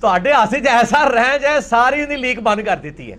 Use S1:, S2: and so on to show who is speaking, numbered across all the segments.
S1: ਤੁਹਾਡੇ ਹਾਸੇ 'ਚ ਐਸਾ ਰਹਿ ਜਾਏ ਸਾਰੀ ਉਹਦੀ ਲੀਕ ਬੰਦ ਕਰ ਦਿੱਤੀ ਹੈ।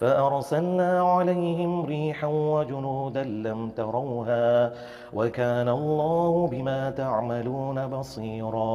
S1: فأرسلنا عليهم ريحا وجنودا لم تروها وكان الله بما تعملون بصيرا।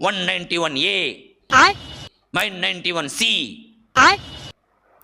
S2: 191A, 191C।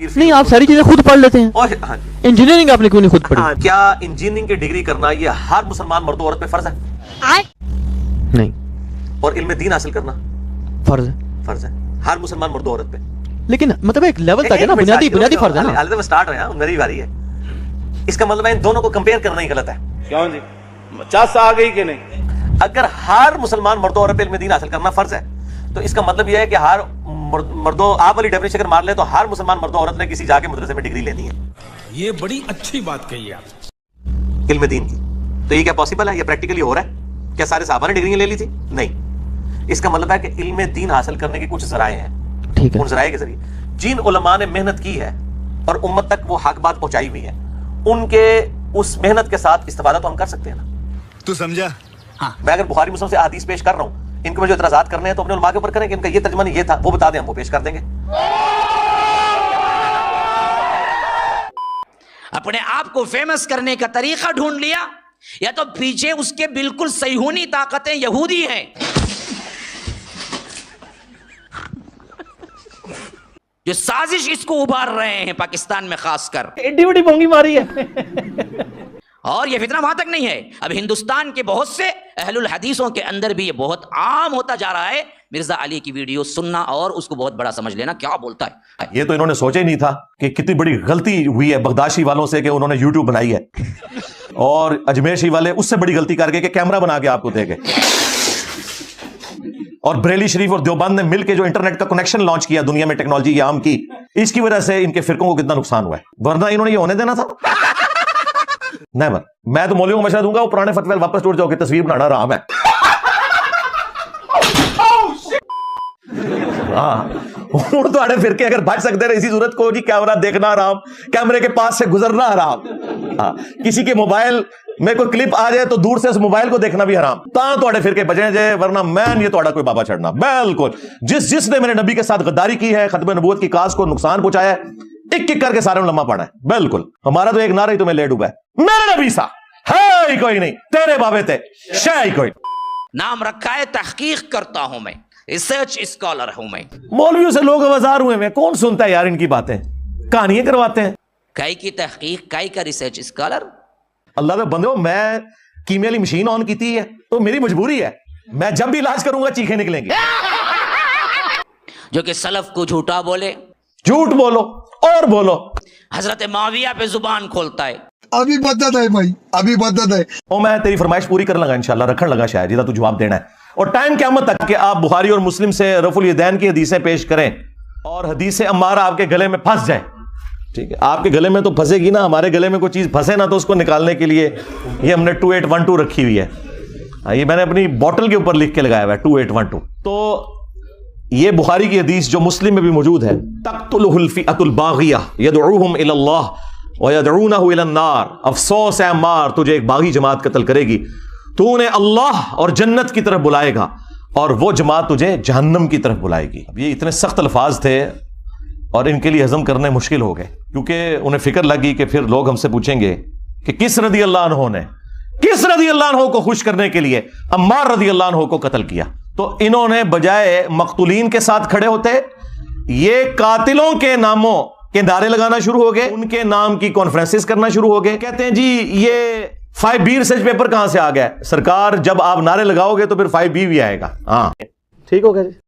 S3: نہیں آپ ساری چیزیں خود پڑھ لیتے ہیں,
S1: اور ہاں جی
S3: انجینئرنگ آپ نے کیوں نہیں خود پڑھی؟
S1: کیا انجینئرنگ کی ڈگری کرنا یہ ہر مسلمان مرد و عورت پہ فرض ہے؟
S3: نہیں,
S1: اور علم دین حاصل کرنا
S3: فرض ہے.
S1: فرض ہے ہر مسلمان مرد و عورت پہ.
S3: لیکن مطلب ایک لیول تک ہے نا, بنیادی فرض ہے نا.
S1: حالت میں سٹارٹ ہوا ہے, میری باری ہے. اس کا مطلب ہے ان دونوں کو کمپیئر کرنا ہی غلط ہے.
S4: کیوں جی 50 آ گئی کہ نہیں؟
S1: اگر ہر مسلمان مرد و عورت پہ علم دین حاصل کرنا فرض ہے تو اس کا مطلب یہ ہے کہ ہر مردوں, آپ والی ڈیفینیشن اگر مان لیں تو ہر مسلمان مرد و عورت نے کسی جا کے مدرسے میں ڈگری لینی ہے.
S5: یہ بڑی اچھی بات کہی ہے آپ.
S1: علم دین کی. تو یہ کیا پاسبل ہے؟ یہ پریکٹیکلی ہو رہا ہے؟ کیا سارے صحابہ نے ڈگریاں لے لی تھی؟ نہیں. اس کا مطلب ہے کہ علم دین حاصل کرنے کے کچھ ذرائع ہیں.
S3: ٹھیک ہے,
S1: ان ذرائع کے ذریعے جن علماء نے محنت کی ہے اور امت تک وہ حق بات پہنچائی ہوئی ہے, ان کے اس محنت کے ساتھ استفادہ تو ہم کر سکتے ہیں نا.
S5: تو سمجھا؟
S1: میں اگر بخاری مسلم سے حدیث پیش کر رہا ہوں, ان کو مجھے اعتراضات کرنے ہیں تو اپنے علماء کے اوپر کریں کہ ان کا یہ ترجمہ نہیں یہ تھا, وہ بتا دیں, ہم وہ پیش کر دیں گے.
S2: اپنے آپ کو فیمس کرنے کا طریقہ ڈھونڈ لیا, یا تو پیچھے اس کے بالکل صہیونی طاقتیں یہودی ہیں جو سازش اس کو ابھار رہے ہیں پاکستان میں خاص کر.
S3: ایڈی بڑی بونگی ماری ہے.
S2: اور یہ فتنہ وہاں تک نہیں ہے, اب ہندوستان کے بہت سے اہل الحدیثوں کے اندر بھی یہ بہت عام ہوتا جا رہا ہے مرزا علی کی ویڈیو سننا اور اس کو بہت بڑا سمجھ لینا. کیا بولتا ہے
S1: یہ تو انہوں نے سوچا ہی نہیں تھا کہ کتنی بڑی غلطی ہوئی ہے بغداشی والوں سے کہ انہوں نے یوٹیوب بنائی ہے, اور اجمیشی والے اس سے بڑی غلطی کر گئے کہ کیمرہ بنا کے آپ کو دے گئے, اور بریلی شریف اور دیوبند نے مل کے جو انٹرنیٹ کا کنیکشن لانچ کیا دنیا میں ٹیکنالوجی عام کی, اس کی وجہ سے ان کے فرقوں کو کتنا نقصان ہوا ہے, ورنہ انہوں نے یہ ہونے دینا تھا؟ نہیں, میں تو مولویوں کو مشورہ دوں گا وہ پرانے فتوے واپس ٹوٹ جاؤ کہ تصویر بنانا حرام ہے. ہوں تو فرقے اگر بچ سکتے رہے اسی صورت کو, جی کیمرہ دیکھنا حرام, کیمرے کے پاس سے گزرنا حرام, کسی کے موبائل میں کوئی کلپ آ جائے تو دور سے اس موبائل کو دیکھنا بھی حرام, تاں تو فرقے بچے جائے, ورنہ میں یہ تو کوئی بابا چڑھنا. بالکل جس نے میرے نبی کے ساتھ غداری کی ہے, ختم نبوت کی کاز کو نقصان پہنچایا ہے, ایک ایک کر کے سارے علماء پڑھا ہے. بالکل ہمارا تو ایک نعرہ ہی تمہیں لے ڈوبا ہے, میرے نبی سا ہے ہی کوئی نہیں, تیرے بابے تھے شے ہی کوئی.
S2: نام رکھا ہے تحقیق کرتا ہوں میں, ریسرچ اسکالر ہوں میں.
S1: مولویوں سے لوگ آوازار ہوئے ہیں, کون سنتا ہے یار ان کی باتیں, کہانیاں کرواتے ہیں.
S2: کائی کی تحقیق, کائی کا ریسرچ اسکالر.
S1: اللہ کے بندو, میں کیمیا والی مشین آن کی ہے تو میری مجبوری ہے, میں جب بھی علاج کروں گا چیخیں نکلیں گی.
S2: جو کہ سلف کو جھوٹا بولے,
S1: جھوٹ بولو اور بولو,
S2: حضرت معاویہ پہ زبان کھولتا ہے.
S6: ابھی بدت ہے بھائی, ابھی بدت ہے.
S1: اور میں تیری فرمائش پوری کرنے لگا انشاءاللہ, رکھن لگا شاید جیدہ تو جواب دینا ہے, اور ٹائم قیامت تک کہ آپ بخاری اور مسلم سے رفع الیدین کی حدیثیں پیش کریں اور حدیث عمارہ آپ کے گلے میں پھنس جائے. ٹھیک ہے, آپ کے گلے میں تو پھنسے گی نا, ہمارے گلے میں کوئی چیز پھنسے نا تو اس کو نکالنے کے لیے یہ ہم نے 2812 رکھی ہوئی ہے. یہ میں نے اپنی بوٹل کے اوپر لکھ کے لگایا ہوا ہے 2812. تو یہ بخاری کی حدیث جو مسلم میں بھی موجود ہے, تقتلہ الفئۃ الباغیہ یدعوہم الی اللہ ویدعونہ الی النار. افسوس ہے عمار, تجھے ایک باغی جماعت قتل کرے گی, تو انہیں اللہ اور جنت کی طرف بلائے گا اور وہ جماعت تجھے جہنم کی طرف بلائے گی. اب یہ اتنے سخت الفاظ تھے اور ان کے لیے ہضم کرنے مشکل ہو گئے, کیونکہ انہیں فکر لگی کہ پھر لوگ ہم سے پوچھیں گے کہ کس رضی اللہ عنہ نے, کس رضی اللہ عنہ کو خوش کرنے کے لیے عمار رضی اللہ عنہ کو قتل کیا. تو انہوں نے بجائے مقتولین کے ساتھ کھڑے ہوتے, یہ قاتلوں کے ناموں کے نعرے لگانا شروع ہو گئے, ان کے نام کی کانفرنسز کرنا شروع ہو گئے. کہتے ہیں جی یہ 5B ریسرچ پیپر کہاں سے آ گیا؟ سرکار جب آپ نعرے لگاؤ گے تو پھر 5B بھی آئے گا. ہاں ٹھیک ہو گیا جی.